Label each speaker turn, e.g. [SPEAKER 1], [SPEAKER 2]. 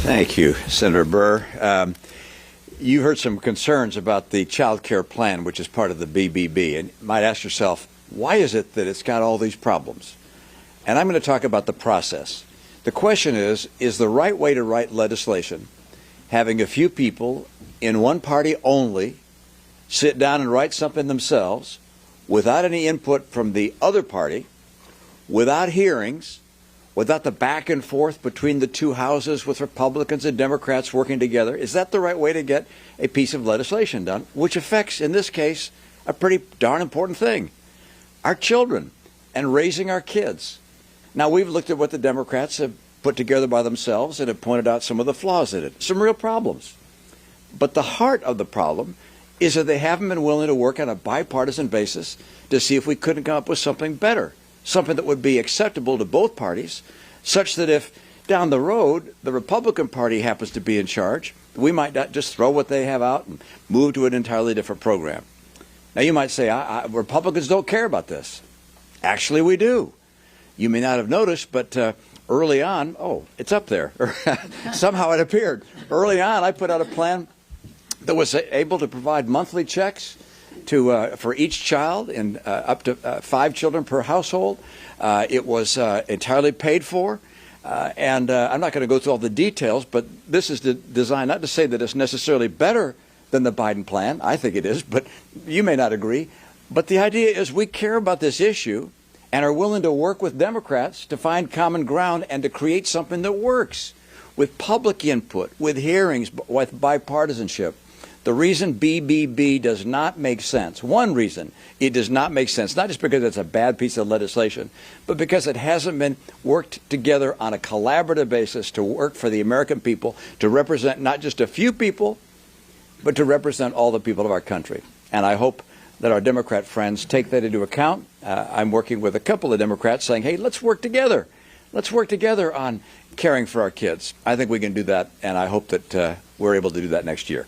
[SPEAKER 1] Thank you, Senator Burr. You heard some concerns about the child care plan, which is part of the BBB, and you might ask yourself, why is it that it's got all these problems? And I'm going to talk about the process. The question is the right way to write legislation having a few people in one party only sit down and write something themselves without any input from the other party, without hearings, without the back and forth between the two houses with Republicans and Democrats working together? Is that the right way to get a piece of legislation done, which affects, in this case, a pretty darn important thing, our children and raising our kids? Now, we've looked at what the Democrats have put together by themselves and have pointed out some of the flaws in it, some real problems. But the heart of the problem is that they haven't been willing to work on a bipartisan basis to see if we couldn't come up with something better, something that would be acceptable to both parties, such that if down the road the Republican Party happens to be in charge, we might not just throw what they have out and move to an entirely different program. Now, you might say, Republicans don't care about this. Actually, we do. You may not have noticed, but early on, it's up there. Somehow it appeared. Early on, I put out a plan that was able to provide monthly checks for each child and up to 5 children per household. It was entirely paid for. And I'm not going to go through all the details, but this is designed not to say that it's necessarily better than the Biden plan. I think it is, but you may not agree. But the idea is we care about this issue and are willing to work with Democrats to find common ground and to create something that works with public input, with hearings, with bipartisanship. The reason BBB does not make sense, one reason it does not make sense, not just because it's a bad piece of legislation, but because it hasn't been worked together on a collaborative basis to work for the American people, to represent not just a few people, but to represent all the people of our country. And I hope that our Democrat friends take that into account. I'm working with a couple of Democrats saying, hey, let's work together. Let's work together on caring for our kids. I think we can do that, and I hope that we're able to do that next year.